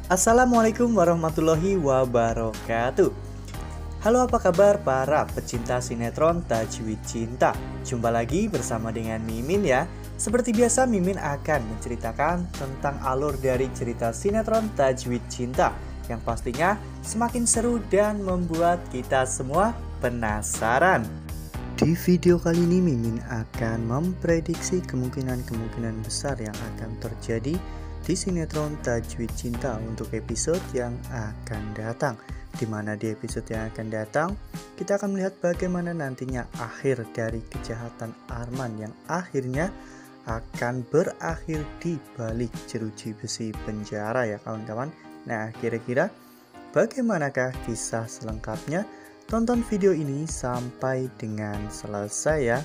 Assalamualaikum warahmatullahi wabarakatuh. Halo, apa kabar para pecinta sinetron Tajwid Cinta? Jumpa lagi bersama dengan Mimin ya. Seperti biasa, Mimin akan menceritakan tentang alur dari cerita sinetron Tajwid Cinta yang pastinya semakin seru dan membuat kita semua penasaran. Di video kali ini Mimin akan memprediksi kemungkinan-kemungkinan besar yang akan terjadi di sinetron Tajwid Cinta untuk episode yang akan datang. Di mana di episode yang akan datang kita akan melihat bagaimana nantinya akhir dari kejahatan Arman yang akhirnya akan berakhir di balik jeruji besi penjara ya kawan-kawan. Nah, kira-kira bagaimanakah kisah selengkapnya? Tonton video ini sampai dengan selesai ya.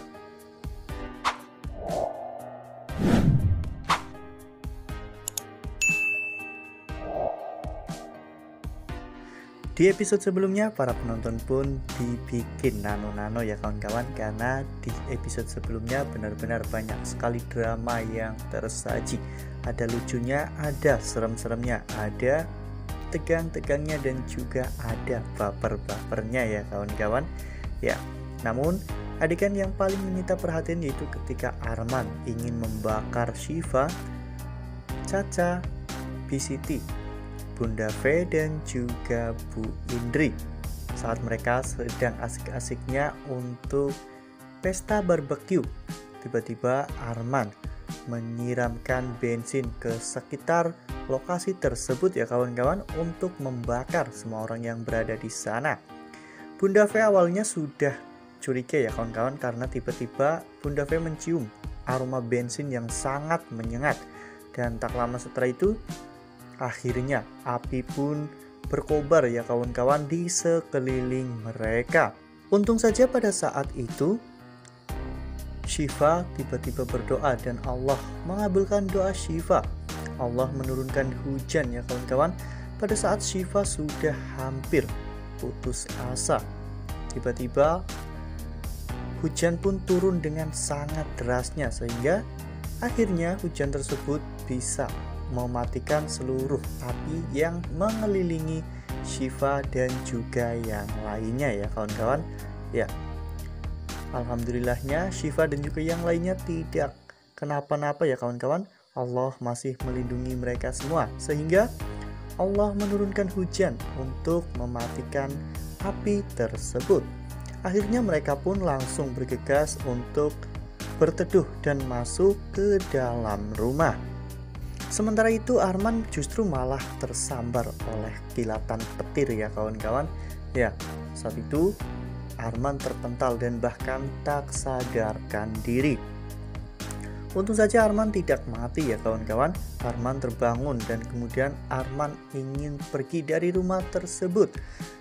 Di episode sebelumnya para penonton pun dibikin nano-nano ya kawan-kawan, karena di episode sebelumnya benar-benar banyak sekali drama yang tersaji. Ada lucunya, ada serem-seremnya, ada tegang-tegangnya, dan juga ada baper-bapernya ya kawan-kawan. Ya, namun adegan yang paling menyita perhatian yaitu ketika Arman ingin membakar Syifa, Caca, Bisiti, Bunda V, dan juga Bu Indri saat mereka sedang asik-asiknya untuk pesta barbeque. Tiba-tiba Arman menyiramkan bensin ke sekitar lokasi tersebut ya kawan-kawan untuk membakar semua orang yang berada di sana. Bunda V awalnya sudah curiga ya kawan-kawan karena tiba-tiba Bunda V mencium aroma bensin yang sangat menyengat, dan tak lama setelah itu akhirnya api pun berkobar ya kawan-kawan di sekeliling mereka. Untung saja pada saat itu Syifa tiba-tiba berdoa dan Allah mengabulkan doa Syifa. Allah menurunkan hujan ya kawan-kawan. Pada saat Syifa sudah hampir putus asa, tiba-tiba hujan pun turun dengan sangat derasnya sehingga akhirnya hujan tersebut bisa mematikan seluruh api yang mengelilingi Syifa dan juga yang lainnya ya kawan-kawan. Ya, alhamdulillahnya Syifa dan juga yang lainnya tidak kenapa-napa ya kawan-kawan. Allah masih melindungi mereka semua sehingga Allah menurunkan hujan untuk mematikan api tersebut. Akhirnya mereka pun langsung bergegas untuk berteduh dan masuk ke dalam rumah. Sementara itu Arman justru malah tersambar oleh kilatan petir ya kawan-kawan. Ya, saat itu Arman terpental dan bahkan tak sadarkan diri. Untung saja Arman tidak mati ya kawan-kawan. Arman terbangun dan kemudian Arman ingin pergi dari rumah tersebut.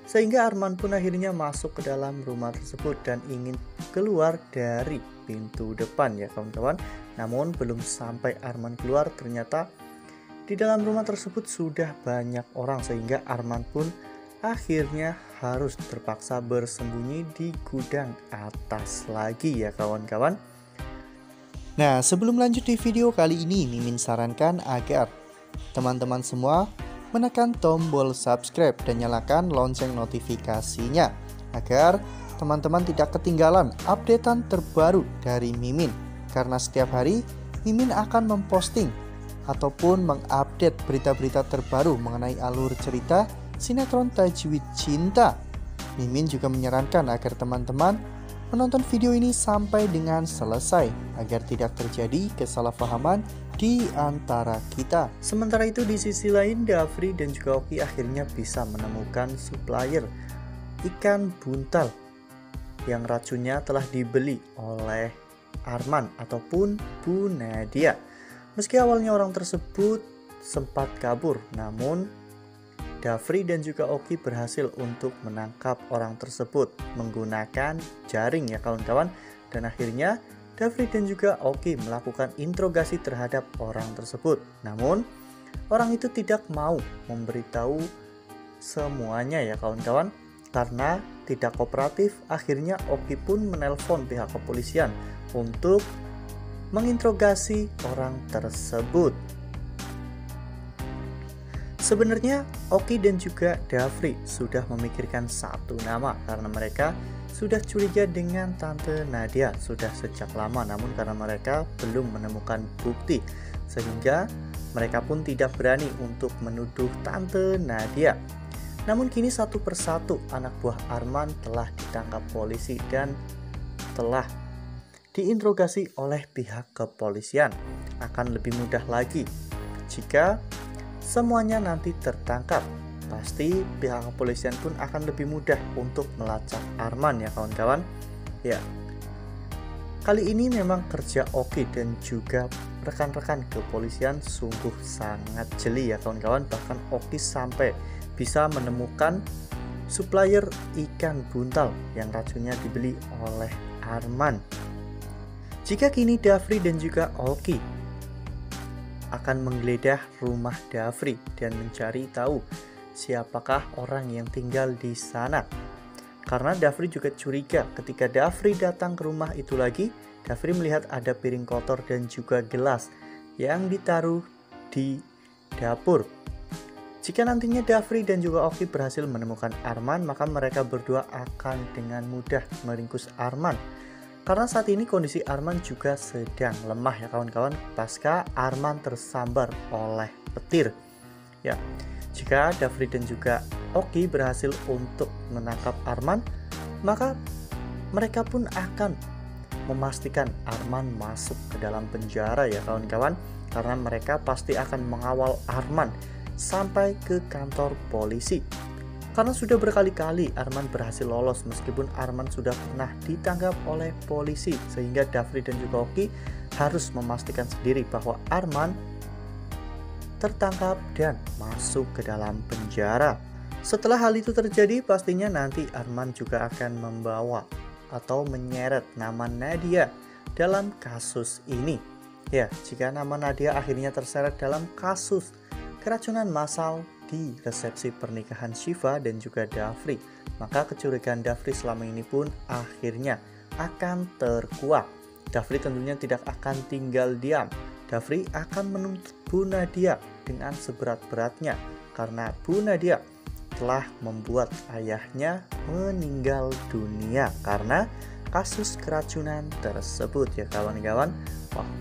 Sehingga Arman pun akhirnya masuk ke dalam rumah tersebut dan ingin keluar dari pintu depan ya kawan-kawan. Namun belum sampai Arman keluar, ternyata di dalam rumah tersebut sudah banyak orang sehingga Arman pun akhirnya harus terpaksa bersembunyi di gudang atas lagi ya kawan-kawan. Nah, sebelum lanjut di video kali ini, Mimin sarankan agar teman-teman semua menekan tombol subscribe dan nyalakan lonceng notifikasinya agar teman-teman tidak ketinggalan updatean terbaru dari Mimin, karena setiap hari Mimin akan memposting ataupun mengupdate berita-berita terbaru mengenai alur cerita sinetron Tajwid Cinta. Mimin juga menyarankan agar teman-teman menonton video ini sampai dengan selesai agar tidak terjadi kesalahpahaman di antara kita. Sementara itu di sisi lain Dafri dan juga Oki akhirnya bisa menemukan supplier ikan buntal yang racunnya telah dibeli oleh Arman ataupun Bu Nadia. Meski awalnya orang tersebut sempat kabur, namun Dafri dan juga Oki berhasil untuk menangkap orang tersebut menggunakan jaring ya kawan-kawan. Dan akhirnya Dafri dan juga Oki melakukan interogasi terhadap orang tersebut. Namun orang itu tidak mau memberitahu semuanya ya kawan-kawan. Karena tidak kooperatif, akhirnya Oki pun menelpon pihak kepolisian untuk menginterogasi orang tersebut. Sebenarnya Oki dan juga Dafri sudah memikirkan satu nama karena mereka sudah curiga dengan Tante Nadia sudah sejak lama, namun karena mereka belum menemukan bukti sehingga mereka pun tidak berani untuk menuduh Tante Nadia. Namun kini satu persatu anak buah Arman telah ditangkap polisi dan telah diinterogasi oleh pihak kepolisian. Akan lebih mudah lagi jika semuanya nanti tertangkap. Pasti pihak kepolisian pun akan lebih mudah untuk melacak Arman ya kawan-kawan. Ya, kali ini memang kerja Oki dan juga rekan-rekan kepolisian sungguh sangat jeli ya kawan-kawan. Bahkan Oki sampai bisa menemukan supplier ikan buntal yang racunnya dibeli oleh Arman. Jika kini Dafri dan juga Oki akan menggeledah rumah Dafri dan mencari tahu siapakah orang yang tinggal di sana. Karena Dafri juga curiga ketika Dafri datang ke rumah itu lagi, Dafri melihat ada piring kotor dan juga gelas yang ditaruh di dapur. Jika nantinya Dafri dan juga Oki berhasil menemukan Arman, maka mereka berdua akan dengan mudah meringkus Arman. Karena saat ini kondisi Arman juga sedang lemah ya kawan-kawan, pasca Arman tersambar oleh petir. Ya, jika Dafri dan juga Oki berhasil untuk menangkap Arman, maka mereka pun akan memastikan Arman masuk ke dalam penjara ya kawan-kawan, karena mereka pasti akan mengawal Arman sampai ke kantor polisi. Karena sudah berkali-kali Arman berhasil lolos meskipun Arman sudah pernah ditangkap oleh polisi, sehingga Dafri dan juga Oki harus memastikan sendiri bahwa Arman tertangkap dan masuk ke dalam penjara. Setelah hal itu terjadi, pastinya nanti Arman juga akan membawa atau menyeret nama Nadia dalam kasus ini. Ya, jika nama Nadia akhirnya terseret dalam kasus keracunan massal di resepsi pernikahan Syifa dan juga Dafri, maka kecurigaan Dafri selama ini pun akhirnya akan terkuak. Dafri tentunya tidak akan tinggal diam. Dafri akan menuntut Bu Nadia dengan seberat-beratnya karena Bu Nadia telah membuat ayahnya meninggal dunia karena kasus keracunan tersebut ya kawan-kawan.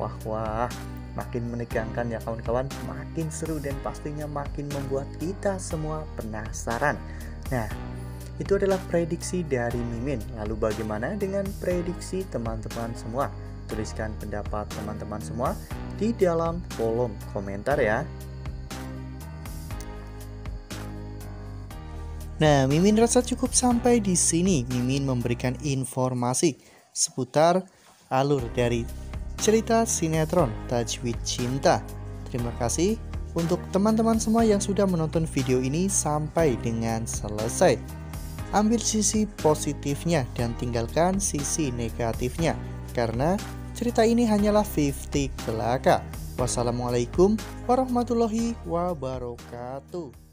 Wah, makin menegangkan ya kawan-kawan, makin seru dan pastinya makin membuat kita semua penasaran. Nah, itu adalah prediksi dari Mimin. Lalu bagaimana dengan prediksi teman-teman semua? Tuliskan pendapat teman-teman semua di dalam kolom komentar ya. Nah, Mimin rasa cukup sampai di sini. Mimin memberikan informasi seputar alur dari cerita sinetron Tajwid Cinta. Terima kasih untuk teman-teman semua yang sudah menonton video ini sampai dengan selesai. Ambil sisi positifnya dan tinggalkan sisi negatifnya, karena cerita ini hanyalah 50 belaka. Wassalamualaikum warahmatullahi wabarakatuh.